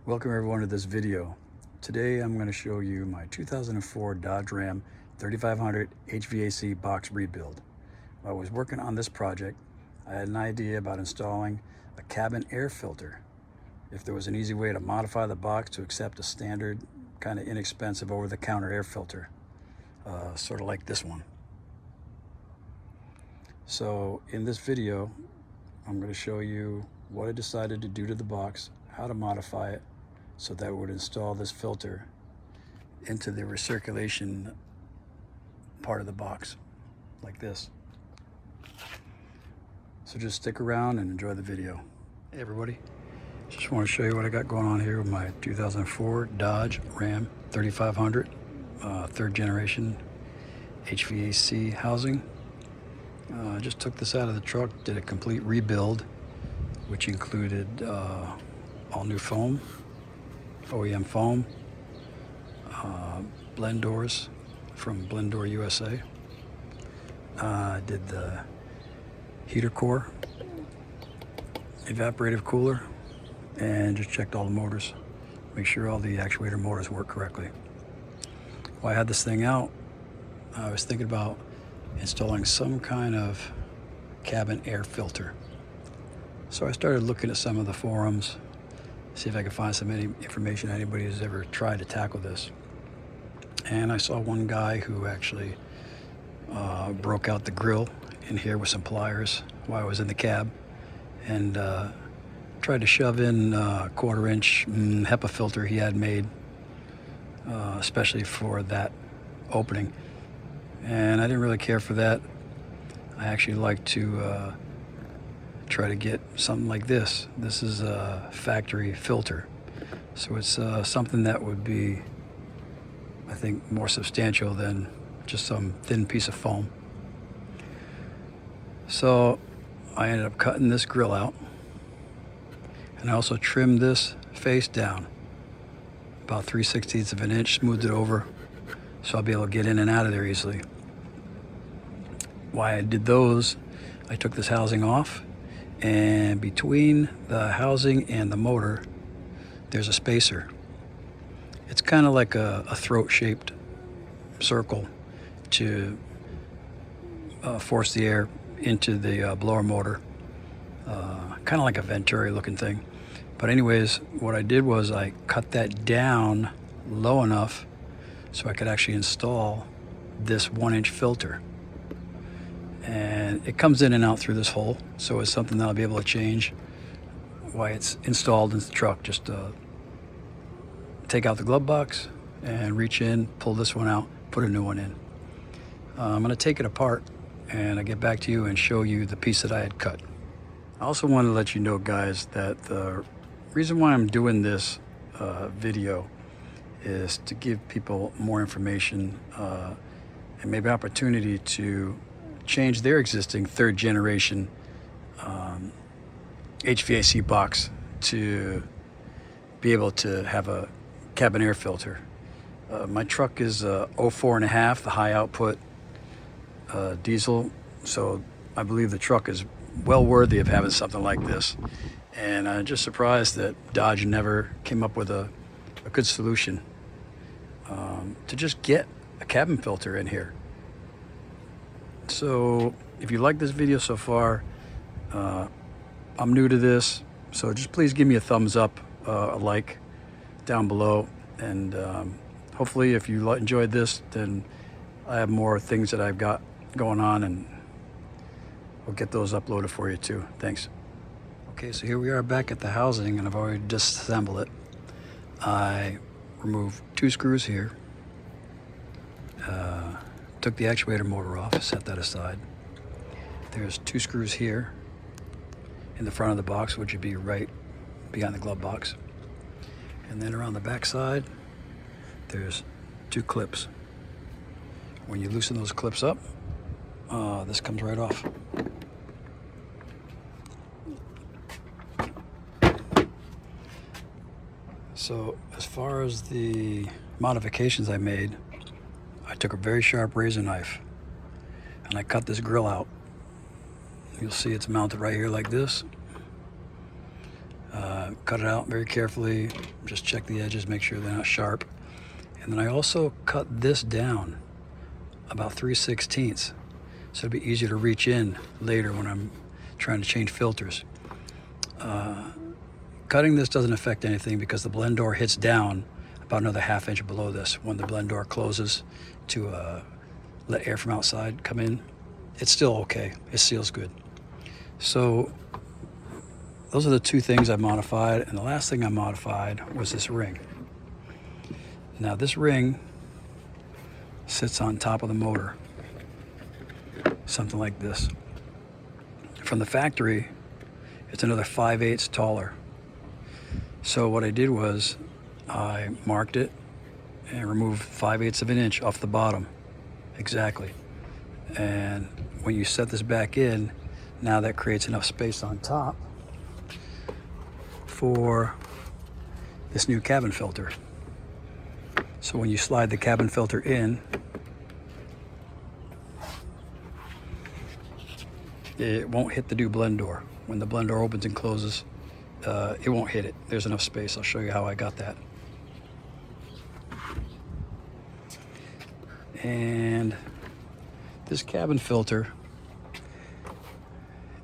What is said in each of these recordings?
Welcome everyone to this video. Today I'm going to show you my 2004 Dodge Ram 3500 HVAC box rebuild. While I was working on this project, I had an idea about installing a cabin air filter. If there was an easy way to modify the box to accept a standard, kind of inexpensive over-the-counter air filter, sort of like this one. So in this video, I'm going to show you what I decided to do to the box, how to modify it, so that would install this filter into the recirculation part of the box, like this. So just stick around and enjoy the video. Hey everybody, just want to show you what I got going on here with my 2004 Dodge Ram 3500 third generation HVAC housing. I just took this out of the truck, did a complete rebuild, which included all new foam, OEM foam, blend doors from Blendor USA. Did the heater core, evaporative cooler, and just checked all the motors. Make sure all the actuator motors work correctly. While I had this thing out, I was thinking about installing some kind of cabin air filter. So I started looking at some of the forums, see if I could find some information anybody has ever tried to tackle this. And I saw one guy who actually broke out the grill in here with some pliers while I was in the cab, and tried to shove in a 1/4 inch HEPA filter he had made, especially for that opening. And I didn't really care for that. I actually like to try to get something like this. This is a factory filter, so it's something that would be, I think, more substantial than just some thin piece of foam. So I ended up cutting this grill out, and I also trimmed this face down about 3/16 of an inch, smoothed it over so I'll be able to get in and out of there easily. While I did those, I took this housing off, and between the housing and the motor there's a spacer. It's kind of like a throat-shaped circle to force the air into the blower motor, kind of like a Venturi looking thing. But anyways, what I did was I cut that down low enough so I could actually install this 1-inch filter. And it comes in and out through this hole, so it's something that I'll be able to change while it's installed in the truck. Just take out the glove box and reach in, pull this one out, put a new one in. I'm going to take it apart and I'll get back to you and show you the piece that I had cut. I also want to let you know, guys, that the reason why I'm doing this video is to give people more information and maybe opportunity to change their existing third generation HVAC box to be able to have a cabin air filter. My truck is 04.5, the high output diesel, so I believe the truck is well worthy of having something like this. And I'm just surprised that Dodge never came up with a good solution to just get a cabin filter in here. So if you like this video so far, I'm new to this, so just please give me a thumbs up, a like down below, and hopefully if you enjoyed this, then I have more things that I've got going on, and I'll get those uploaded for you too. Thanks. Okay, so here we are back at the housing, and I've already disassembled it. I removed 2 screws here, took the actuator motor off, set that aside. There's 2 screws here in the front of the box, which would be right behind the glove box. And then around the back side, there's 2 clips. When you loosen those clips up, this comes right off. So as far as the modifications I made, I took a very sharp razor knife and I cut this grill out. You'll see it's mounted right here like this. cut it out very carefully. Just check the edges, make sure they're not sharp. And then I also cut this down about 3/16, so it'll be easier to reach in later when I'm trying to change filters. Cutting this doesn't affect anything because the blend door hits down about another 1/2 inch below this when the blend door closes to let air from outside come in. It's still okay. It seals good. So those are the two things I modified, and the last thing I modified was this ring. Now this ring sits on top of the motor, something like this. From the factory, it's another 5/8 taller. So what I did was I marked it and removed 5/8 of an inch off the bottom, exactly. And when you set this back in, now that creates enough space on top for this new cabin filter. So when you slide the cabin filter in, it won't hit the new blend door. When the blend door opens and closes, it won't hit it. There's enough space. I'll show you how I got that. And this cabin filter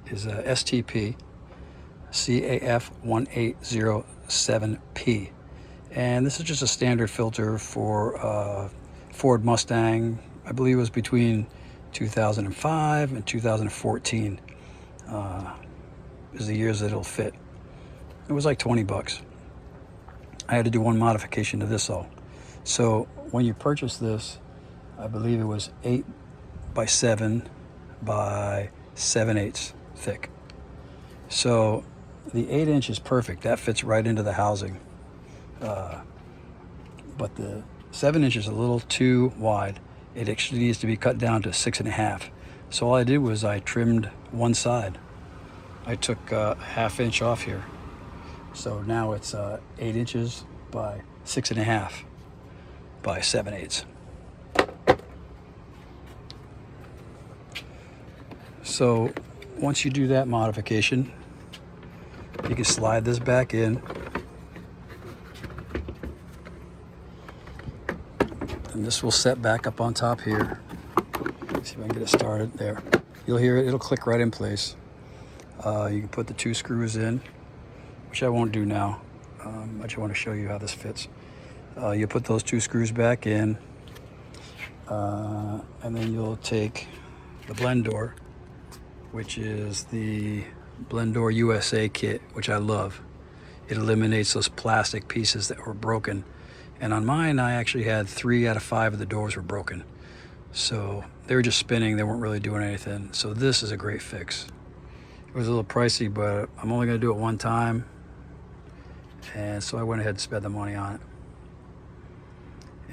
is a STP CAF 1807P. And this is just a standard filter for Ford Mustang. I believe it was between 2005 and 2014 is the years that it'll fit. It was like 20 bucks. I had to do one modification to this all. So when you purchase this, I believe it was 8 by 7 by 7/8 thick. So the 8 inch is perfect. That fits right into the housing. But the 7 inch is a little too wide. It actually needs to be cut down to 6.5. So all I did was I trimmed one side. I took 1/2 inch off here. So now it's 8 inches by 6.5 by 7/8. So once you do that modification, you can slide this back in. And this will set back up on top here. See if I can get it started. There. You'll hear it. It'll click right in place. You can put the 2 screws in, which I won't do now. I just want to show you how this fits. You put those 2 screws back in, and then you'll take the blend door, which is the Blend Door USA kit, which I love. It eliminates those plastic pieces that were broken. And on mine, I actually had 3 out of 5 of the doors were broken. So they were just spinning. They weren't really doing anything. So this is a great fix. It was a little pricey, but I'm only going to do it one time. And so I went ahead and spent the money on it.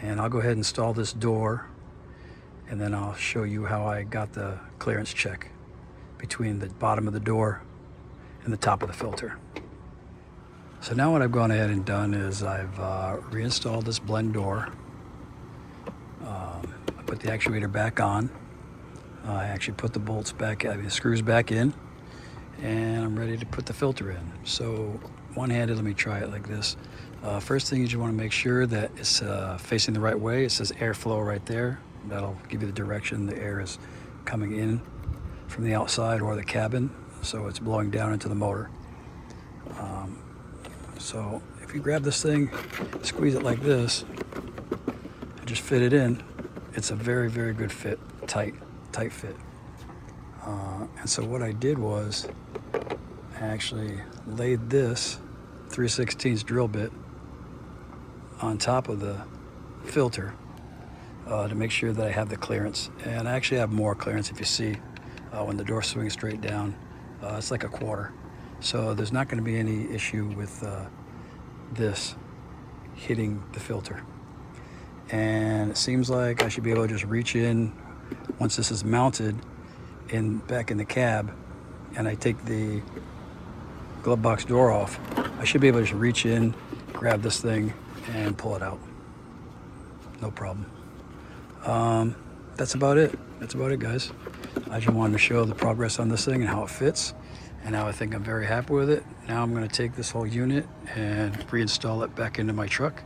And I'll go ahead and install this door, and then I'll show you how I got the clearance check between the bottom of the door and the top of the filter. So now what I've gone ahead and done is I've reinstalled this blend door. I put the actuator back on. I actually put the bolts back, the screws back in, and I'm ready to put the filter in. So one-handed, let me try it like this. First thing is you want to make sure that it's facing the right way. It says airflow right there. That'll give you the direction the air is coming in from the outside or the cabin, so it's blowing down into the motor. So if you grab this thing, squeeze it like this, and just fit it in, it's a very, very good fit, tight fit. And so what I did was I actually laid this 3/16 drill bit on top of the filter to make sure that I have the clearance. And I actually have more clearance. If you see when the door swings straight down, it's like a quarter. So there's not going to be any issue with this hitting the filter. And it seems like I should be able to just reach in once this is mounted back in the cab, and I take the glove box door off. I should be able to just reach in, grab this thing, and pull it out. No problem. That's about it. That's about it, guys. I just wanted to show the progress on this thing and how it fits. and now I think I'm very happy with it. Now I'm going to take this whole unit and reinstall it back into my truck,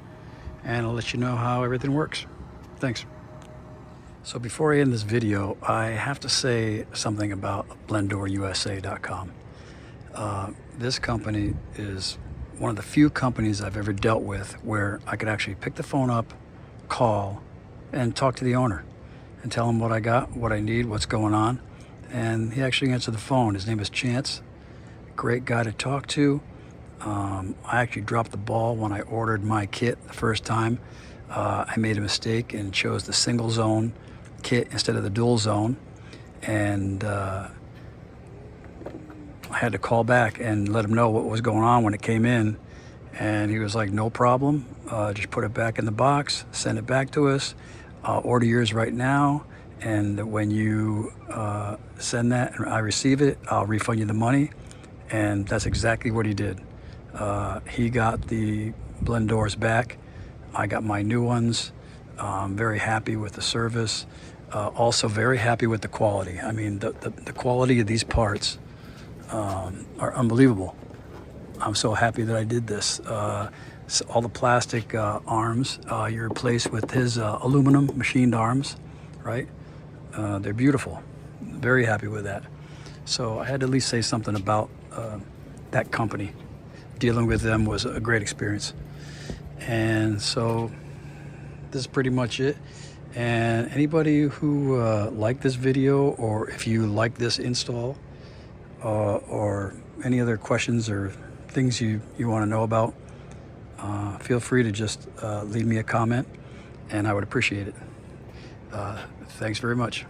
and I'll let you know how everything works. Thanks. So before I end this video, I have to say something about BlendoorUSA.com. This company is one of the few companies I've ever dealt with where I could actually pick the phone up, call, and talk to the owner and tell him what I got, what I need, what's going on. And he actually answered the phone. His name is Chance. Great guy to talk to. I actually dropped the ball when I ordered my kit the first time. I made a mistake and chose the single zone kit instead of the dual zone. And I had to call back and let him know what was going on when it came in. And he was like, no problem. Just put it back in the box, send it back to us. Order yours right now. And when you send that and I receive it, I'll refund you the money. And that's exactly what he did. He got the Blendoors back. I got my new ones. I'm very happy with the service. Also very happy with the quality. I mean, the quality of these parts are unbelievable. I'm so happy that I did this. So all the plastic arms you replace with his aluminum machined arms, right? They're beautiful. Very happy with that. So I had to at least say something about that company. Dealing with them was a great experience. And so this is pretty much it. And anybody who liked this video, or if you like this install, or any other questions or things you want to know about, feel free to just leave me a comment, and I would appreciate it. Thanks very much.